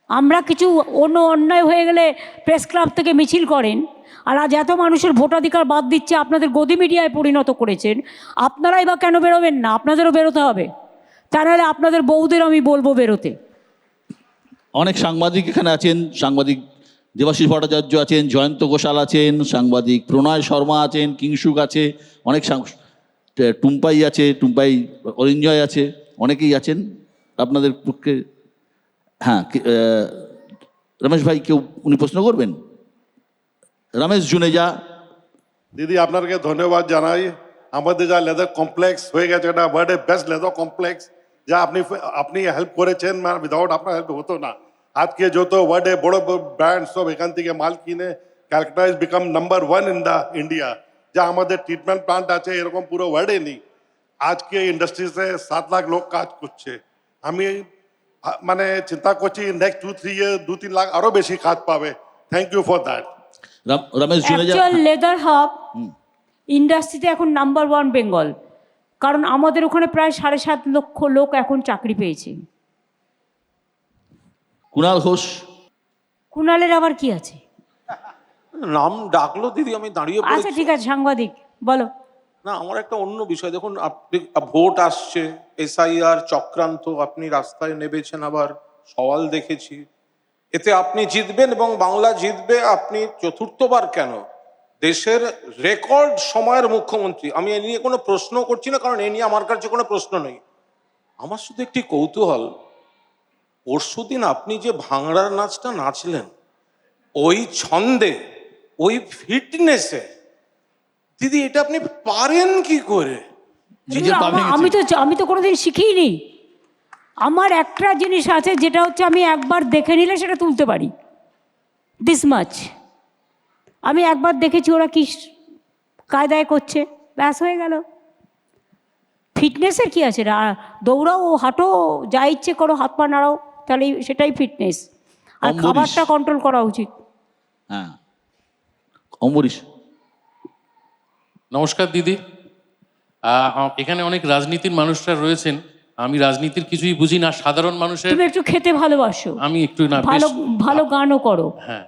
আমরা কিছু অন্যায় হয়ে গেলে প্রেস ক্লাব থেকে মিছিল করেন, আর আজ এত মানুষের ভোটাধিকার বাদ দিচ্ছে, আপনাদের গদি মিডিয়ায় পরিণত করেছেন। আপনারাই বা কেন বেরোবেন না? আপনাদেরও বেরোতে হবে, তা নাহলে আপনাদের বউদের আমি বলবো বেরোতে। অনেক সাংবাদিক এখানে আছেন, সাংবাদিক দেবাশিস ভট্টাচার্য আছেন, জয়ন্ত ঘোষাল আছেন, সাংবাদিক প্রণয় শর্মা আছেন, কিংসুক আছে, অনেক টুম্পাই আছে, টুম্পাই অরিঞ্জয় আছে, অনেকেই আছেন আপনাদের পক্ষে। হ্যাঁ, রমেশ ভাই কেউ উনি প্রশ্ন করবেন? রমেশ জুনেজা। দিদি আপনাকে ধন্যবাদ জানাই। আমাদের যা লেদার কমপ্লেক্স হয়ে গেছে, এটা ওয়ার্ল্ডের বেস্ট লেদার কমপ্লেক্স, যা আপনি হেল্প করেছেন, মানে উইদাউট আপনার হেল্প হতো না। আজকে যত ওয়ার্ল্ডে বড় বড় ব্র্যান্ড সব এখান থেকে মাল কিনে Calcutta is become number 1 in the India. যা আমাদের ট্রিটমেন্ট প্লান্ট আছে এরকম পুরো ওয়ার্ল্ডে নেই। আজকে ইন্ডাস্ট্রিতে 7 লাখ লোক কাজ করছে। আমি মানে চিন্তা করছি নেক্সট 2-3 ইয়ার 2-3 লাখ আরো বেশি কাজ পাবে। Thank you for that. Ramesh Juneja. Actual leather hub ইন্ডাস্ট্রিতে এখন নাম্বার 1 বেঙ্গল, কারণ আমাদের ওখানে প্রায় 7.5 লক্ষ লোক এখন চাকরি পেয়েছে। কুণাল ঘোষ। কুণালের আবার কি আছে? নাম ডাকলো দিদি, আমি দাঁড়িয়ে আচ্ছা পড়েছি। ঠিক আছে, সাংবাদিক বলো। না, আমার একটা অন্য বিষয়। দেখুন, আপনি ভোট আসছে, এসআইআর চক্রান্ত, আপনি রাস্তায় নেমেছেন, আবার সওয়াল দেখেছি। এতে আপনি জিতবেন এবং বাংলা জিতবে। আপনি চতুর্থবার কেন? দেশের রেকর্ড সময়ের মুখ্যমন্ত্রী। আমি এ নিয়ে কোনো প্রশ্ন করছি না, কারণ এ নিয়ে আমার কাছে কোনো প্রশ্ন নেই। আমার শুধু একটি কৌতূহল, পরশুদিন আপনি যে ভাঙড়ার নাচটা নাচলেন, ওই ছন্দে, ওই ফিটনেসে, দিদি এটা আপনি পারেন কি করে? আমি তো কোনোদিন শিখিনি। আমার একটা জিনিস আছে, যেটা হচ্ছে আমি একবার দেখে নিলে সেটা তুলতে পারি, দিস মাচ। আমি একবার দেখেছি ওরা কি কায়দায় করছে, ব্যাস হয়ে গেল। ফিটনেসের কি আছে? দৌড়াও, হাঁটো, যা ইচ্ছে করো, হাত পা নাড়াও, তাহলে সেটাই ফিটনেস। আর খাবারটা কন্ট্রোল করা উচিত। হ্যাঁ, অম্বরীশ। নমস্কার দিদি। এখানে অনেক রাজনীতির মানুষরা রয়েছেন, আমি রাজনীতির কিছুই বুঝি না, সাধারণ মানুষের। তুমি একটু খেতে ভালোবাসো, আমি একটু না, ভালো ভালো গানও করো। হ্যাঁ,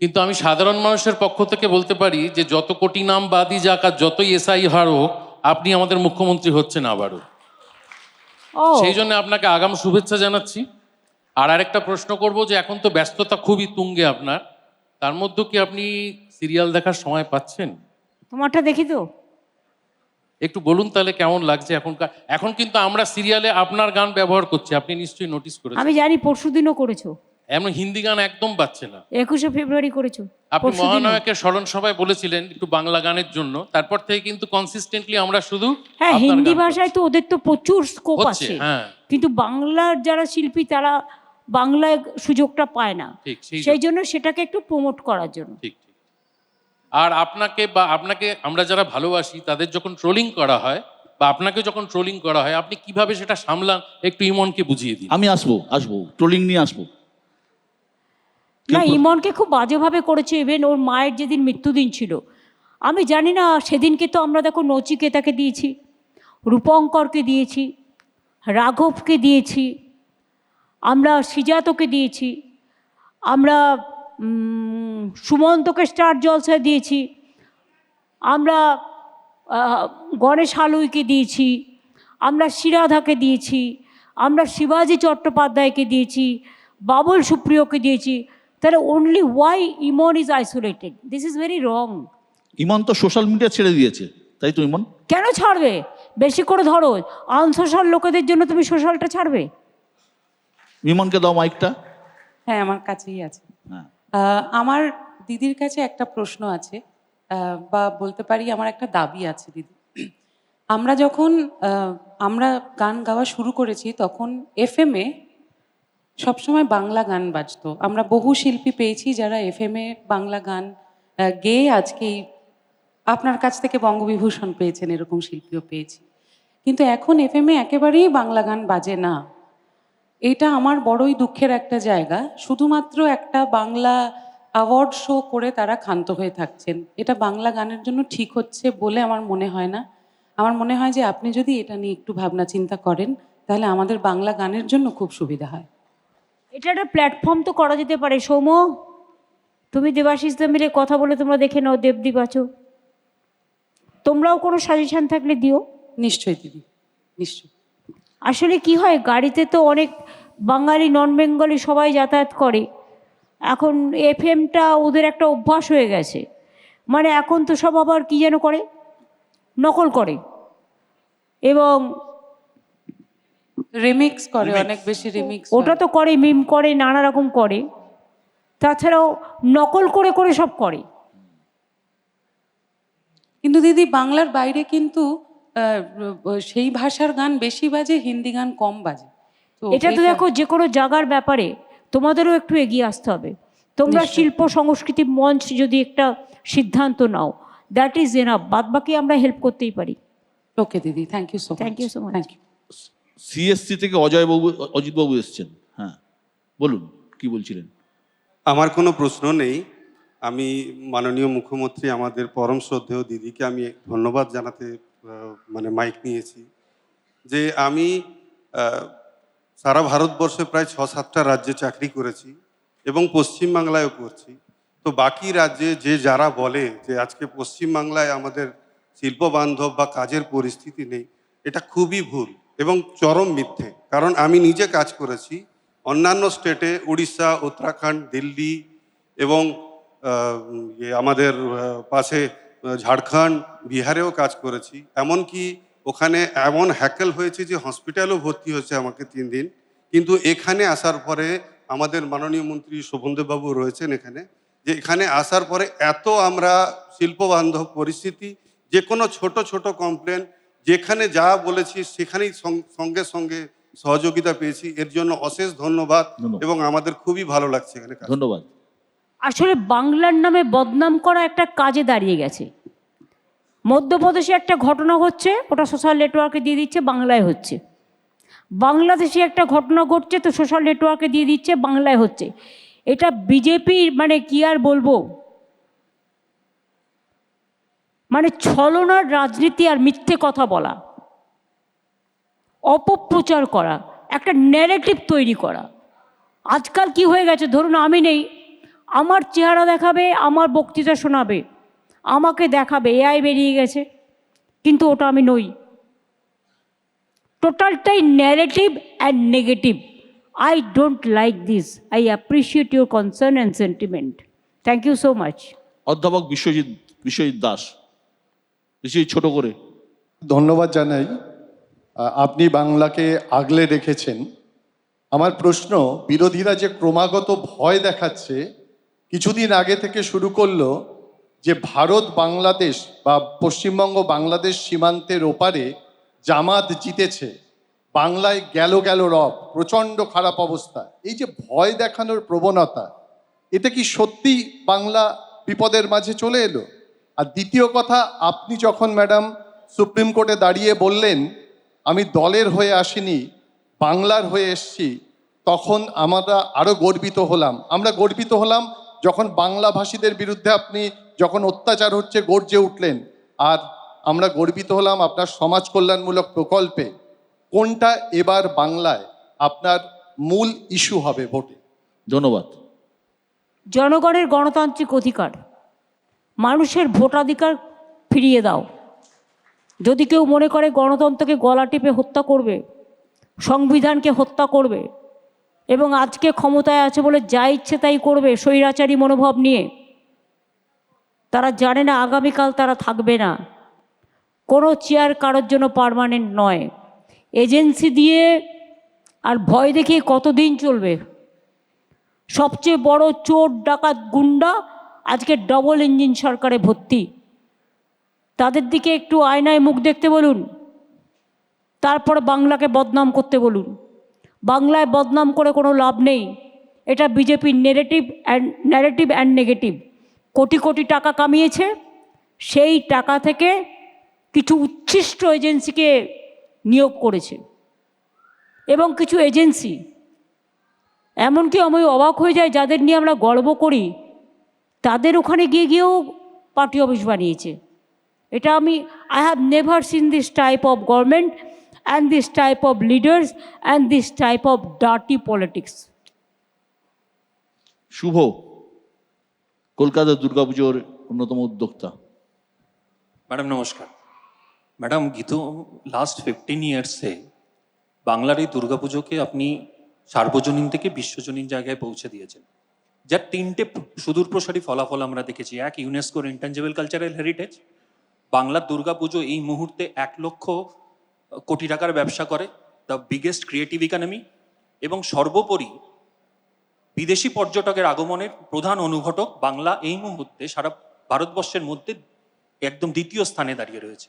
কিন্তু আমি সাধারণ মানুষের পক্ষ থেকে বলতে পারি যে যত কোটি নাম বাদই যাক আর যতই এসআই হার হোক, আপনি আমাদের মুখ্যমন্ত্রী হচ্ছেন আবারও। সেই জন্য আপনাকে আগাম শুভেচ্ছা জানাচ্ছি। আর আরেকটা প্রশ্ন করব যে এখন তো ব্যস্ততা খুবই তুঙ্গে আপনার, তার মধ্যে কি আপনি সিরিয়াল দেখার সময় পাচ্ছেন? তোমারটা দেখি তো। একটু বলুন তাহলে কেমন লাগছে এখন কিন্তু আমরা সিরিয়ালে আপনার গান ব্যবহার করছি, আপনি নিশ্চয়ই নোটিস করেছেন। আমি জানি, পরশুদিনও করেছো। এমন হিন্দি গান একদম পাচ্ছে না। 21শে ফেব্রুয়ারি করেছো। আপনি মহানায়কের স্মরণ সভায় বলেছিলেন একটু বাংলা গানের জন্য, তারপর থেকে কিন্তু কনসিস্টেন্টলি আমরা শুধু হ্যাঁ, হিন্দি ভাষায় তো ওদের তো প্রচুর স্কোপ আছে, হ্যাঁ, কিন্তু বাংলার যারা শিল্পী তারা বাংলায় সুযোগটা পায় না, সেই জন্য সেটাকে একটু প্রমোট করার জন্য। ঠিক ঠিক। আর আপনাকে আমরা যারা ভালোবাসি তাদের যখন ট্রোলিং করা হয় বা আপনাকে যখন ট্রোলিং করা হয়, আপনি কিভাবে সেটা সামলান একটু ইমনকে বুঝিয়ে দিন। আমি আসবো ট্রোলিং নিয়ে আসবো। না, ইমনকে খুব বাজেভাবে করেছে। ইভেন ওর মায়ের যেদিন মৃত্যুদিন ছিল, আমি জানি না, সেদিনকে তো আমরা দেখো নচিকেতাকে দিয়েছি, রূপঙ্করকে দিয়েছি, রাঘবকে দিয়েছি, আমরা সিজাতকে দিয়েছি, আমরা সুমন্তকে স্টার জলসায় দিয়েছি, আমরা গণেশ হালুইকে দিয়েছি, আমরা শিরাধাকে দিয়েছি, আমরা শিবাজি চট্টোপাধ্যায়কে দিয়েছি, বাবুল সুপ্রিয়কে দিয়েছি। তাহলে only why Imon is isolated? This is very wrong. Imon তো সোশ্যাল মিডিয়া ছেড়ে দিয়েছে, তাই তো? ইমন কেন ছাড়বে? বেশি করে ধরো, আনসোশ্যাল লোকেদের জন্য তুমি সোশ্যালটা ছাড়বে? ইমনকে দাও মাইকটা। হ্যাঁ, আমার কাছেই আছে। হ্যাঁ। আমার দিদির কাছে একটা প্রশ্ন আছে, বা বলতে পারি আমার একটা দাবি আছে। দিদি, আমরা যখন আমরা গান গাওয়া শুরু করেছি, তখন FM-এ সবসময় বাংলা গান বাজতো। আমরা বহু শিল্পী পেয়েছি যারা FM-এ বাংলা গান গেয়ে আজকেই আপনার কাছ থেকে বঙ্গবিভূষণ পেয়েছেন, এরকম শিল্পীও পেয়েছি। কিন্তু এখন FM-এ একেবারেই বাংলা গান বাজে না। এটা আমার বড়ই দুঃখের একটা জায়গা। শুধুমাত্র একটা বাংলা অ্যাওয়ার্ড শো করে তারা ক্ষান্ত হয়ে থাকছেন। এটা বাংলা গানের জন্য ঠিক হচ্ছে বলে আমার মনে হয় না। আমার মনে হয় যে আপনি যদি এটা নিয়ে একটু ভাবনা চিন্তা করেন, তাহলে আমাদের বাংলা গানের জন্য খুব সুবিধা হয়। এটা একটা প্ল্যাটফর্ম তো করা যেতে পারে। সৌম্য, তুমি দেবাশিসদা মিলে কথা বলে তোমরা দেখে নাও, দেবদীপ আছো, তোমরাও কোনো সাজেশন থাকলে দিও। নিশ্চয়ই দিদি, নিশ্চয়ই। আসলে কি হয়, গাড়িতে তো অনেক বাঙালি নন বেঙ্গলি সবাই যাতায়াত করে। এখন এফএমটা ওদের একটা অভ্যাস হয়ে গেছে, মানে এখন তো সব আবার কী যেন করে, নকল করে এবং রিমিক্স করে, অনেক বেশি রিমিক্স। ওটা তো করে, মিম করে, নানা রকম করে, তাছাড়াও নকল করে করে সব করে। কিন্তু দিদি বাংলার বাইরে কিন্তু সেই ভাষার গান বেশি বাজে, হিন্দি গান কম বাজে। এটা তো দেখো, যে কোনো জায়গার ব্যাপারে তোমাদেরও একটু এগিয়ে আসতে হবে। তোমরা শিল্প সংস্কৃতি মঞ্চ যদি একটা সিদ্ধান্ত নাও, দ্যাট ইজ এনাফ, বাদ বাকি আমরা হেল্প করতেই পারি। ওকে দিদি, thank you so much. Thank you so much. Thank you. CSC থেকে অজিতবাবু এসছেন। হ্যাঁ, বলুন কি বলছিলেন। আমার কোনো প্রশ্ন নেই। আমি মাননীয় মুখ্যমন্ত্রী আমাদের পরম শ্রদ্ধেয় দিদিকে আমি ধন্যবাদ জানাতে মানে মাইক নিয়েছি, যে আমি সারা ভারতবর্ষে প্রায় 6-7টা রাজ্যে চাকরি করেছি এবং পশ্চিমবাংলায়ও করছি। তো বাকি রাজ্যে যে যারা বলে যে আজকে পশ্চিমবাংলায় আমাদের শিল্প বান্ধব বা কাজের পরিস্থিতি নেই, এটা খুবই ভুল এবং চরম মিথ্যে। কারণ আমি নিজে কাজ করেছি অন্যান্য স্টেটে, উড়িষ্যা, উত্তরাখণ্ড, দিল্লি এবং আমাদের পাশে ঝাড়খণ্ড, বিহারেও কাজ করেছি। এমনকি ওখানে এমন হ্যাকেল হয়েছে যে হসপিটালেও ভর্তি হয়েছে আমাকে 3 দিন। কিন্তু এখানে আসার পরে আমাদের মাননীয় মন্ত্রী শোভনদেববাবু রয়েছেন এখানে, যে এখানে আসার পরে এত আমরা শিল্পবান্ধব পরিস্থিতি, যে কোনো ছোট ছোট কমপ্লেন যেখানে যা বলেছি সেখানেই সঙ্গে সঙ্গে সহযোগিতা পেয়েছি। এর জন্য অশেষ ধন্যবাদ এবং আমাদের খুবই ভালো লাগছে এখানে। ধন্যবাদ। আসলে বাংলার নামে বদনাম করা একটা কাজে দাঁড়িয়ে গেছে। মধ্যপ্রদেশে একটা ঘটনা হচ্ছে, ওটা সোশ্যাল নেটওয়ার্কে দিয়ে দিচ্ছে, বাংলায় হচ্ছে। বাংলাদেশে একটা ঘটনা ঘটছে, তো সোশ্যাল নেটওয়ার্কে দিয়ে দিচ্ছে, বাংলায় হচ্ছে। এটা বিজেপির মানে কি আর বলবো, মানে ছলনার রাজনীতি আর মিথ্যে কথা বলা, অপপ্রচার করা, একটা ন্যারেটিভ তৈরি করা। আজকাল কি হয়ে গেছে, ধরুন আমি নেই, আমার চেহারা দেখাবে, আমার বক্তৃতা শোনাবে, আমাকে দেখাবে, এআই বেরিয়ে গেছে, কিন্তু ওটা আমি নই। টোটালটাই narrative and negative. I don't like this. I appreciate your concern and sentiment. Thank you so much. অধ্যাপক বিশ্বজিৎ দাস, বেশি ছোট করে। ধন্যবাদ জানাই, আপনি বাংলাকে আগলে রেখেছেন। আমার প্রশ্ন, বিরোধীরা যে ক্রমাগত ভয় দেখাচ্ছে, কিছুদিন আগে থেকে শুরু করলো যে ভারত বাংলাদেশ বা পশ্চিমবঙ্গ বাংলাদেশ সীমান্তের ওপারে জামাত জিতেছে, বাংলায় গেল রব, প্রচণ্ড খারাপ অবস্থা। এই যে ভয় দেখানোর প্রবণতা, এটা কি সত্যি বাংলা বিপদের মাঝে চলে এলো? আর দ্বিতীয় কথা, আপনি যখন ম্যাডাম সুপ্রিম কোর্টে দাঁড়িয়ে বললেন আমি দলের হয়ে আসিনি, বাংলার হয়ে এসছি, তখন আমরা আরও গর্বিত হলাম। আমরা গর্বিত হলাম যখন বাংলাভাষীদের বিরুদ্ধে আপনি যখন অত্যাচার হচ্ছে গর্জে উঠলেন। আর আমরা গর্বিত হলাম আপনার সমাজ কল্যাণমূলক প্রকল্পে। কোনটা এবার বাংলায় আপনার মূল ইস্যু হবে ভোটে? ধন্যবাদ। জনগণের গণতান্ত্রিক অধিকার, মানুষের ভোটাধিকার ফিরিয়ে দাও। যদি কেউ মনে করে গণতন্ত্রকে গলা টিপে হত্যা করবে, সংবিধানকে হত্যা করবে এবং আজকে ক্ষমতায় আছে বলে যা ইচ্ছে তাই করবে স্বৈরাচারী মনোভাব নিয়ে, তারা জানে না আগামীকাল তারা থাকবে না। কোনো চেয়ার কারোর জন্য পার্মানেন্ট নয়। এজেন্সি দিয়ে আর ভয় দেখিয়ে কতদিন চলবে? সবচেয়ে বড় চোর ডাকাত গুন্ডা আজকে ডবল ইঞ্জিন সরকারে ভর্তি। তাদের দিকে একটু আয়নায় মুখ দেখতে বলুন, তারপরে বাংলাকে বদনাম করতে বলুন। বাংলায় বদনাম করে কোনো লাভ নেই। এটা বিজেপির narrative and negative. Crore crore টাকা কামিয়েছে, সেই টাকা থেকে কিছু উচ্ছিষ্ট এজেন্সিকে নিয়োগ করেছে এবং কিছু এজেন্সি এমনকি আমি অবাক হয়ে যাই, যাদের নিয়ে আমরা গর্ব করি তাদের ওখানে গিয়েও পার্টি অফিস বানিয়েছে। এটা I have never seen this type of government and this type of leaders and this type of dirty politics. শুভ কলকাতা দুর্গাপুজোর অন্যতম উদ্যোক্তা। ম্যাডাম নমস্কার। ম্যাডাম লাস্ট 15 ইয়ার্সে বাংলার এই দুর্গাপুজোকে আপনি সার্বজনীন থেকে বিশ্বজনীন জায়গায় পৌঁছে দিয়েছেন, যার 3টে সুদূর প্রসারী ফলাফল আমরা দেখেছি। এক, ইউনেস্কোর ইন্টেঞ্জিবল কালচারাল হেরিটেজ। বাংলার দুর্গাপুজো এই মুহূর্তে 1 লক্ষ কোটি টাকার ব্যবসা করে, দ্য বিগেস্ট ক্রিয়েটিভ ইকোনমি। এবং সর্বোপরি বিদেশি পর্যটকের আগমনের প্রধান অনুঘটক বাংলা এই মুহূর্তে সারা ভারতবর্ষের মধ্যে একদম দ্বিতীয় স্থানে দাঁড়িয়ে রয়েছে।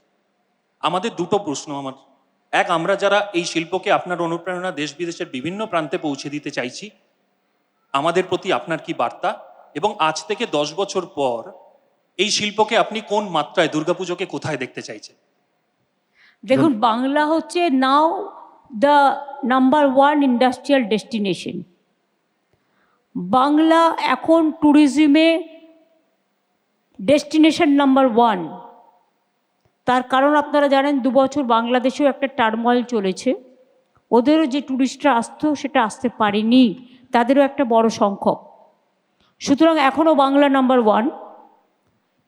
আমাদের দুটো প্রশ্ন আমার। এক, আমরা যারা এই শিল্পকে আপনার অনুপ্রেরণা দেশ বিদেশের বিভিন্ন প্রান্তে পৌঁছে দিতে চাইছি, আমাদের প্রতি আপনার কি বার্তা? এবং আজ থেকে 10 বছর পর এই শিল্পকে আপনি কোন মাত্রায়, দুর্গাপুজোকে কোথায় দেখতে চাইছেন? দেখুন, বাংলা হচ্ছে now the number 1 industrial destination. Bangla এখন ট্যুরিজমে ডেস্টিনেশন নাম্বার 1। তার কারণ আপনারা জানেন 2 বছর বাংলাদেশেও একটা টার্মোইল চলেছে, ওদেরও যে ট্যুরিস্টরা আসতো সেটা আসতে পারেনি, তাদেরও একটা বড় সংখ্যক। সুতরাং এখনও বাংলা নাম্বার 1,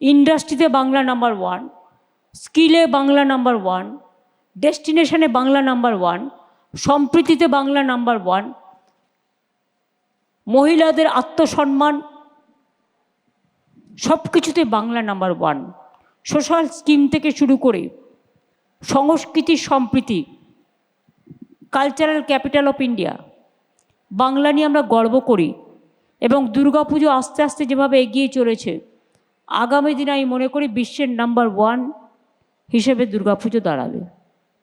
ইন্ডাস্ট্রিতে বাংলা নাম্বার 1, স্কিলে বাংলা নাম্বার 1, ডেস্টিনেশনে বাংলা নাম্বার 1, সম্প্রীতিতে বাংলা নাম্বার 1, মহিলাদের আত্মসম্মান সব কিছুতে বাংলা নাম্বার 1। সোশ্যাল স্কিম থেকে শুরু করে সংস্কৃতি সম্প্রীতি, cultural capital of India, Bangla নিয়ে আমরা গর্ব করি। এবং দুর্গাপুজো আস্তে আস্তে যেভাবে এগিয়ে চলেছে, আগামী দিনে আমি মনে করি বিশ্বের নাম্বার 1 হিসেবে দুর্গাপুজো দাঁড়াবে।